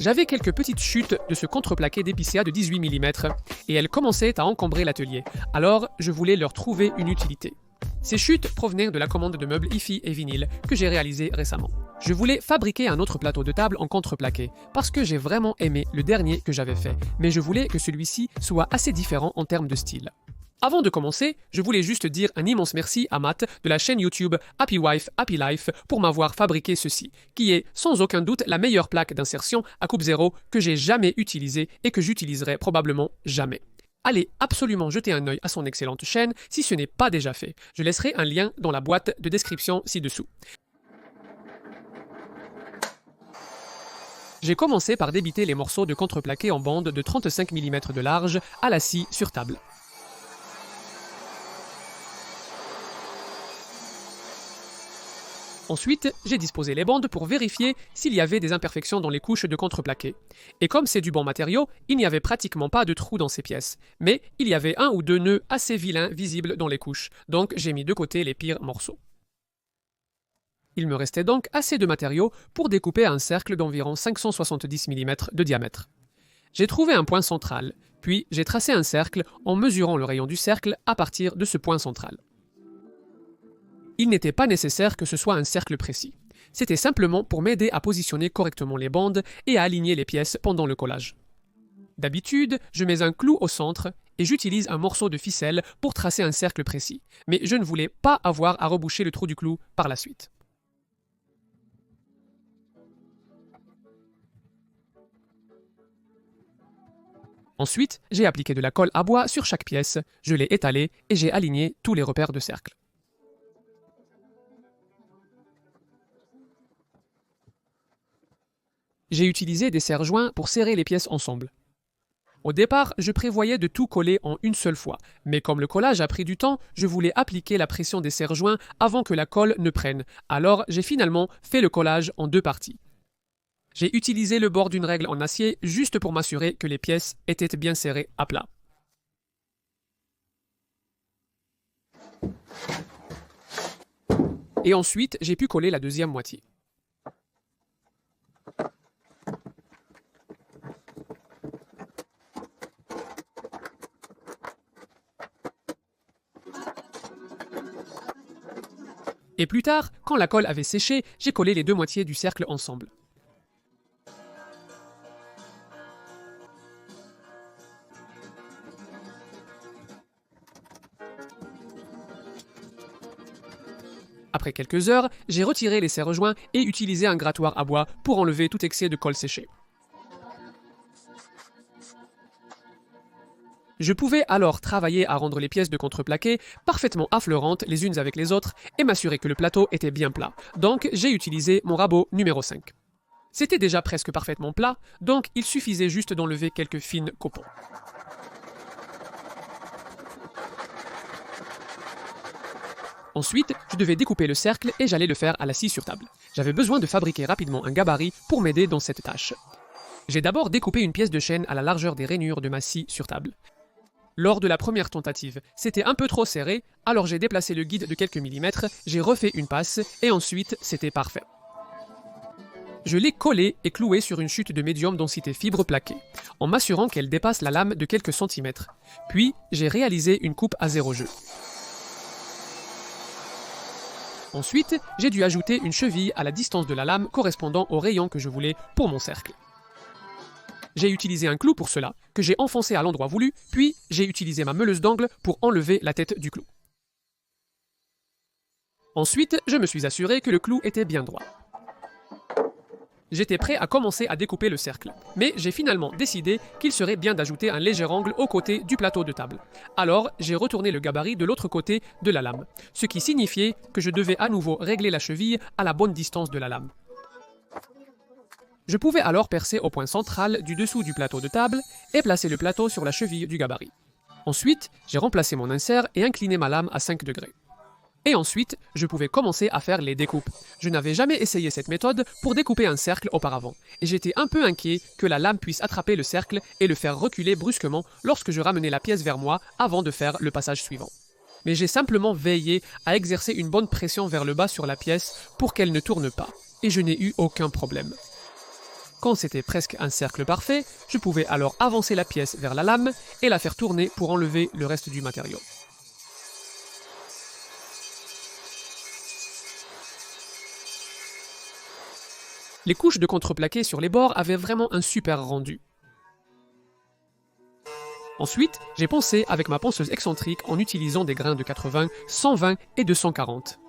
J'avais quelques petites chutes de ce contreplaqué d'épicéa de 18 mm et elles commençaient à encombrer l'atelier, alors je voulais leur trouver une utilité. Ces chutes provenaient de la commande de meubles hi-fi et vinyle que j'ai réalisé récemment. Je voulais fabriquer un autre plateau de table en contreplaqué parce que j'ai vraiment aimé le dernier que j'avais fait, mais je voulais que celui-ci soit assez différent en termes de style. Avant de commencer, je voulais juste dire un immense merci à Matt de la chaîne YouTube Happy Wife Happy Life pour m'avoir fabriqué ceci, qui est sans aucun doute la meilleure plaque d'insertion à coupe zéro que j'ai jamais utilisée et que j'utiliserai probablement jamais. Allez absolument jeter un œil à son excellente chaîne si ce n'est pas déjà fait. Je laisserai un lien dans la boîte de description ci-dessous. J'ai commencé par débiter les morceaux de contreplaqué en bande de 35 mm de large à la scie sur table. Ensuite, j'ai disposé les bandes pour vérifier s'il y avait des imperfections dans les couches de contreplaqué. Et comme c'est du bon matériau, il n'y avait pratiquement pas de trous dans ces pièces. Mais il y avait un ou deux nœuds assez vilains visibles dans les couches, donc j'ai mis de côté les pires morceaux. Il me restait donc assez de matériau pour découper un cercle d'environ 570 mm de diamètre. J'ai trouvé un point central, puis j'ai tracé un cercle en mesurant le rayon du cercle à partir de ce point central. Il n'était pas nécessaire que ce soit un cercle précis. C'était simplement pour m'aider à positionner correctement les bandes et à aligner les pièces pendant le collage. D'habitude, je mets un clou au centre et j'utilise un morceau de ficelle pour tracer un cercle précis, mais je ne voulais pas avoir à reboucher le trou du clou par la suite. Ensuite, j'ai appliqué de la colle à bois sur chaque pièce, je l'ai étalée et j'ai aligné tous les repères de cercle. J'ai utilisé des serre-joints pour serrer les pièces ensemble. Au départ, je prévoyais de tout coller en une seule fois, mais comme le collage a pris du temps, je voulais appliquer la pression des serre-joints avant que la colle ne prenne, alors j'ai finalement fait le collage en deux parties. J'ai utilisé le bord d'une règle en acier juste pour m'assurer que les pièces étaient bien serrées à plat. Et ensuite, j'ai pu coller la deuxième moitié. Et plus tard, quand la colle avait séché, j'ai collé les deux moitiés du cercle ensemble. Après quelques heures, j'ai retiré les serre-joints et utilisé un grattoir à bois pour enlever tout excès de colle séchée. Je pouvais alors travailler à rendre les pièces de contreplaqué parfaitement affleurantes les unes avec les autres et m'assurer que le plateau était bien plat. Donc j'ai utilisé mon rabot numéro 5. C'était déjà presque parfaitement plat, donc il suffisait juste d'enlever quelques fines copeaux. Ensuite, je devais découper le cercle et j'allais le faire à la scie sur table. J'avais besoin de fabriquer rapidement un gabarit pour m'aider dans cette tâche. J'ai d'abord découpé une pièce de chêne à la largeur des rainures de ma scie sur table. Lors de la première tentative, c'était un peu trop serré, alors j'ai déplacé le guide de quelques millimètres, j'ai refait une passe, et ensuite c'était parfait. Je l'ai collé et cloué sur une chute de médium densité fibre plaquée, en m'assurant qu'elle dépasse la lame de quelques centimètres. Puis, j'ai réalisé une coupe à zéro jeu. Ensuite, j'ai dû ajouter une cheville à la distance de la lame correspondant au rayon que je voulais pour mon cercle. J'ai utilisé un clou pour cela, que j'ai enfoncé à l'endroit voulu, puis j'ai utilisé ma meuleuse d'angle pour enlever la tête du clou. Ensuite, je me suis assuré que le clou était bien droit. J'étais prêt à commencer à découper le cercle, mais j'ai finalement décidé qu'il serait bien d'ajouter un léger angle aux côtés du plateau de table. Alors, j'ai retourné le gabarit de l'autre côté de la lame, ce qui signifiait que je devais à nouveau régler la cheville à la bonne distance de la lame. Je pouvais alors percer au point central du dessous du plateau de table et placer le plateau sur la cheville du gabarit. Ensuite, j'ai remplacé mon insert et incliné ma lame à 5 degrés. Et ensuite, je pouvais commencer à faire les découpes. Je n'avais jamais essayé cette méthode pour découper un cercle auparavant, et j'étais un peu inquiet que la lame puisse attraper le cercle et le faire reculer brusquement lorsque je ramenais la pièce vers moi avant de faire le passage suivant. Mais j'ai simplement veillé à exercer une bonne pression vers le bas sur la pièce pour qu'elle ne tourne pas, et je n'ai eu aucun problème. Quand c'était presque un cercle parfait, je pouvais alors avancer la pièce vers la lame et la faire tourner pour enlever le reste du matériau. Les couches de contreplaqué sur les bords avaient vraiment un super rendu. Ensuite, j'ai poncé avec ma ponceuse excentrique en utilisant des grains de 80, 120 et 240.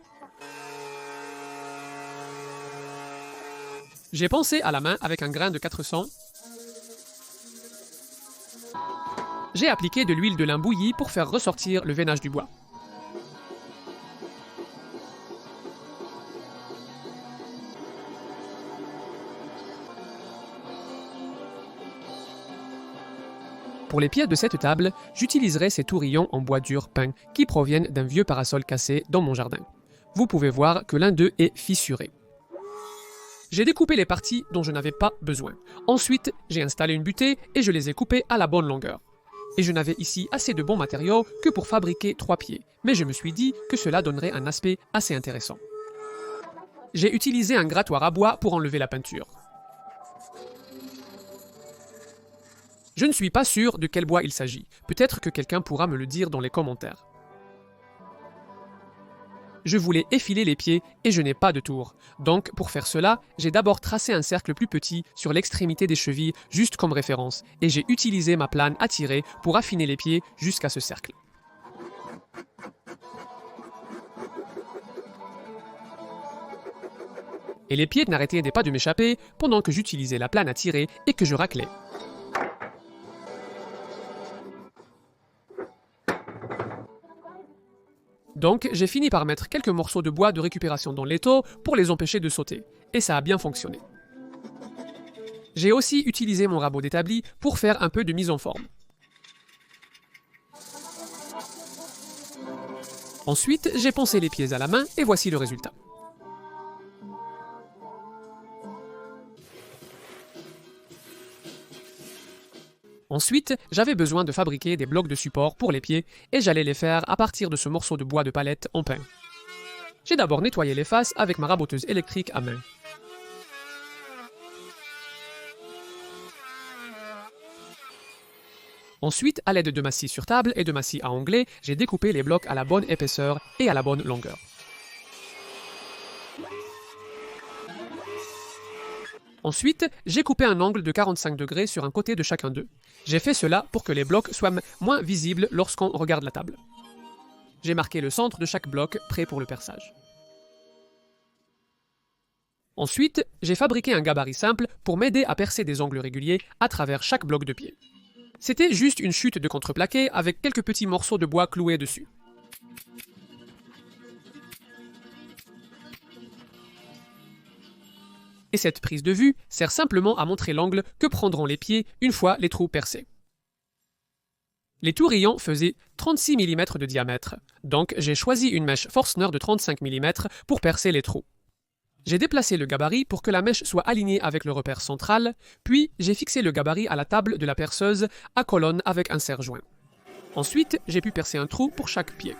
J'ai poncé à la main avec un grain de 400. J'ai appliqué de l'huile de lin bouillie pour faire ressortir le veinage du bois. Pour les pieds de cette table, j'utiliserai ces tourillons en bois dur peint qui proviennent d'un vieux parasol cassé dans mon jardin. Vous pouvez voir que l'un d'eux est fissuré. J'ai découpé les parties dont je n'avais pas besoin. Ensuite, j'ai installé une butée et je les ai coupées à la bonne longueur. Et je n'avais ici assez de bons matériaux que pour fabriquer 3 pieds, mais je me suis dit que cela donnerait un aspect assez intéressant. J'ai utilisé un grattoir à bois pour enlever la peinture. Je ne suis pas sûr de quel bois il s'agit. Peut-être que quelqu'un pourra me le dire dans les commentaires. Je voulais effiler les pieds et je n'ai pas de tour. Donc, pour faire cela, j'ai d'abord tracé un cercle plus petit sur l'extrémité des chevilles, juste comme référence, et j'ai utilisé ma plane à tirer pour affiner les pieds jusqu'à ce cercle. Et les pieds n'arrêtaient pas de m'échapper pendant que j'utilisais la plane à tirer et que je raclais. Donc, j'ai fini par mettre quelques morceaux de bois de récupération dans l'étau pour les empêcher de sauter. Et ça a bien fonctionné. J'ai aussi utilisé mon rabot d'établi pour faire un peu de mise en forme. Ensuite, j'ai poncé les pieds à la main et voici le résultat. Ensuite, j'avais besoin de fabriquer des blocs de support pour les pieds et j'allais les faire à partir de ce morceau de bois de palette en pain. J'ai d'abord nettoyé les faces avec ma raboteuse électrique à main. Ensuite, à l'aide de ma scie sur table et de ma scie à onglet, j'ai découpé les blocs à la bonne épaisseur et à la bonne longueur. Ensuite, j'ai coupé un angle de 45 degrés sur un côté de chacun d'eux. J'ai fait cela pour que les blocs soient moins visibles lorsqu'on regarde la table. J'ai marqué le centre de chaque bloc, prêt pour le perçage. Ensuite, j'ai fabriqué un gabarit simple pour m'aider à percer des angles réguliers à travers chaque bloc de pied. C'était juste une chute de contreplaqué avec quelques petits morceaux de bois cloués dessus. Et cette prise de vue sert simplement à montrer l'angle que prendront les pieds une fois les trous percés. Les tourillons faisaient 36 mm de diamètre, donc j'ai choisi une mèche Forstner de 35 mm pour percer les trous. J'ai déplacé le gabarit pour que la mèche soit alignée avec le repère central, puis j'ai fixé le gabarit à la table de la perceuse à colonne avec un serre-joint. Ensuite, j'ai pu percer un trou pour chaque pied.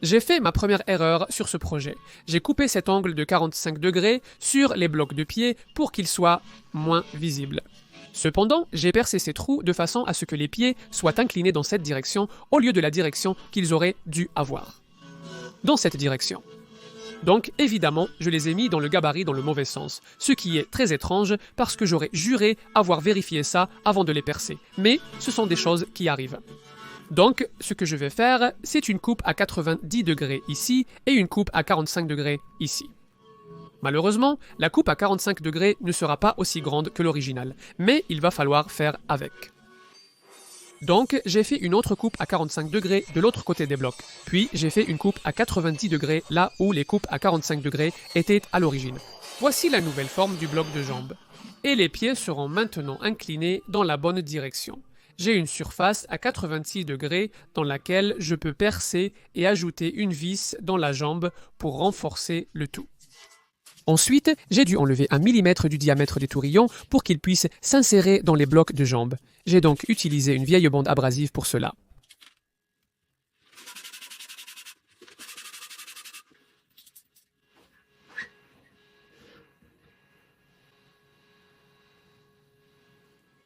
J'ai fait ma première erreur sur ce projet. J'ai coupé cet angle de 45 degrés sur les blocs de pied pour qu'il soit moins visible. Cependant, j'ai percé ces trous de façon à ce que les pieds soient inclinés dans cette direction au lieu de la direction qu'ils auraient dû avoir. Dans cette direction. Donc, évidemment, je les ai mis dans le gabarit dans le mauvais sens, ce qui est très étrange parce que j'aurais juré avoir vérifié ça avant de les percer. Mais ce sont des choses qui arrivent. Donc, ce que je vais faire, c'est une coupe à 90 degrés ici et une coupe à 45 degrés ici. Malheureusement, la coupe à 45 degrés ne sera pas aussi grande que l'original, mais il va falloir faire avec. Donc, j'ai fait une autre coupe à 45 degrés de l'autre côté des blocs, puis j'ai fait une coupe à 90 degrés là où les coupes à 45 degrés étaient à l'origine. Voici la nouvelle forme du bloc de jambe. Et les pieds seront maintenant inclinés dans la bonne direction. J'ai une surface à 86 degrés dans laquelle je peux percer et ajouter une vis dans la jambe pour renforcer le tout. Ensuite, j'ai dû enlever 1 mm du diamètre des tourillons pour qu'ils puissent s'insérer dans les blocs de jambe. J'ai donc utilisé une vieille bande abrasive pour cela.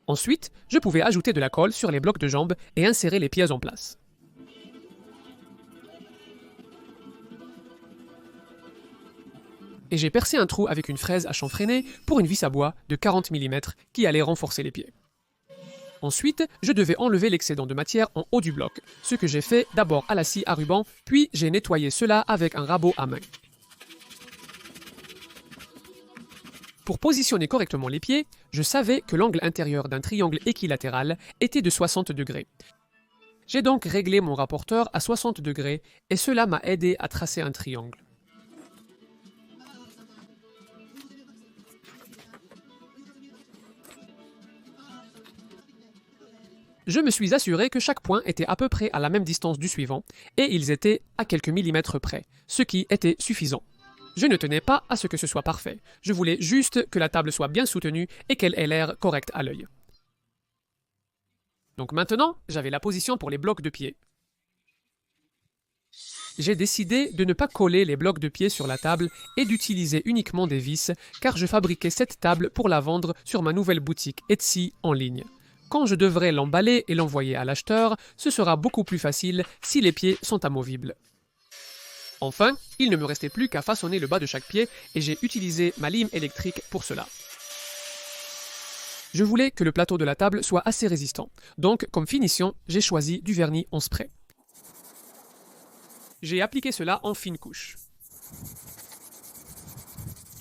Ensuite, je pouvais ajouter de la colle sur les blocs de jambes et insérer les pièces en place. Et j'ai percé un trou avec une fraise à chanfreiner pour une vis à bois de 40 mm qui allait renforcer les pieds. Ensuite, je devais enlever l'excédent de matière en haut du bloc, ce que j'ai fait d'abord à la scie à ruban, puis j'ai nettoyé cela avec un rabot à main. Pour positionner correctement les pieds, je savais que l'angle intérieur d'un triangle équilatéral était de 60 degrés. J'ai donc réglé mon rapporteur à 60 degrés et cela m'a aidé à tracer un triangle. Je me suis assuré que chaque point était à peu près à la même distance du suivant, et ils étaient à quelques millimètres près, ce qui était suffisant. Je ne tenais pas à ce que ce soit parfait, je voulais juste que la table soit bien soutenue et qu'elle ait l'air correcte à l'œil. Donc maintenant, j'avais la position pour les blocs de pied. J'ai décidé de ne pas coller les blocs de pied sur la table et d'utiliser uniquement des vis, car je fabriquais cette table pour la vendre sur ma nouvelle boutique Etsy en ligne. Quand je devrais l'emballer et l'envoyer à l'acheteur, ce sera beaucoup plus facile si les pieds sont amovibles. Enfin, il ne me restait plus qu'à façonner le bas de chaque pied et j'ai utilisé ma lime électrique pour cela. Je voulais que le plateau de la table soit assez résistant, donc comme finition, j'ai choisi du vernis en spray. J'ai appliqué cela en fine couche.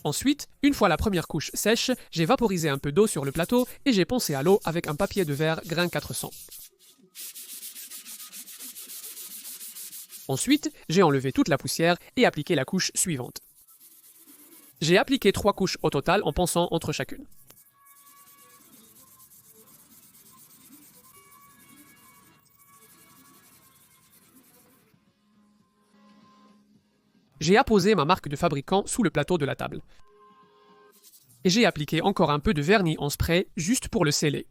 Ensuite, une fois la première couche sèche, j'ai vaporisé un peu d'eau sur le plateau et j'ai poncé à l'eau avec un papier de verre grain 400. Ensuite, j'ai enlevé toute la poussière et appliqué la couche suivante. J'ai appliqué 3 couches au total en ponçant entre chacune. J'ai apposé ma marque de fabricant sous le plateau de la table. Et j'ai appliqué encore un peu de vernis en spray juste pour le sceller.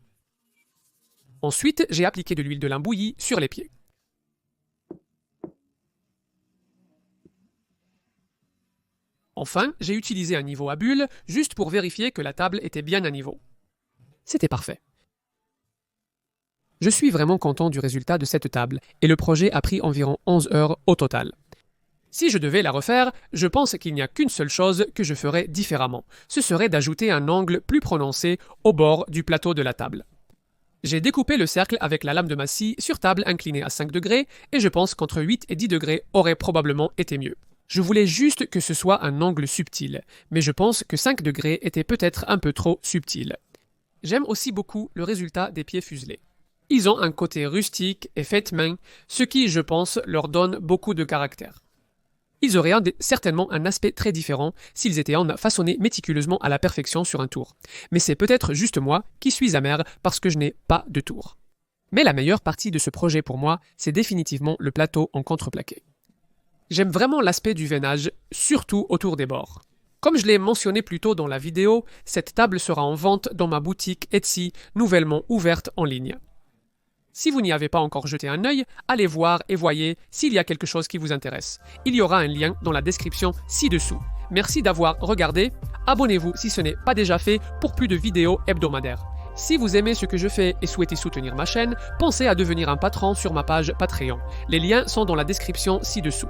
Ensuite, j'ai appliqué de l'huile de lin bouillie sur les pieds. Enfin, j'ai utilisé un niveau à bulles juste pour vérifier que la table était bien à niveau. C'était parfait. Je suis vraiment content du résultat de cette table et le projet a pris environ 11 heures au total. Si je devais la refaire, je pense qu'il n'y a qu'une seule chose que je ferais différemment. Ce serait d'ajouter un angle plus prononcé au bord du plateau de la table. J'ai découpé le cercle avec la lame de ma scie sur table inclinée à 5 degrés et je pense qu'entre 8 et 10 degrés aurait probablement été mieux. Je voulais juste que ce soit un angle subtil, mais je pense que 5 degrés était peut-être un peu trop subtil. J'aime aussi beaucoup le résultat des pieds fuselés. Ils ont un côté rustique et fait main, ce qui, je pense, leur donne beaucoup de caractère. Ils auraient certainement un aspect très différent s'ils étaient façonnés méticuleusement à la perfection sur un tour. Mais c'est peut-être juste moi qui suis amer parce que je n'ai pas de tour. Mais la meilleure partie de ce projet pour moi, c'est définitivement le plateau en contreplaqué. J'aime vraiment l'aspect du veinage, surtout autour des bords. Comme je l'ai mentionné plus tôt dans la vidéo, cette table sera en vente dans ma boutique Etsy, nouvellement ouverte en ligne. Si vous n'y avez pas encore jeté un œil, allez voir et voyez s'il y a quelque chose qui vous intéresse. Il y aura un lien dans la description ci-dessous. Merci d'avoir regardé. Abonnez-vous si ce n'est pas déjà fait pour plus de vidéos hebdomadaires. Si vous aimez ce que je fais et souhaitez soutenir ma chaîne, pensez à devenir un patron sur ma page Patreon. Les liens sont dans la description ci-dessous.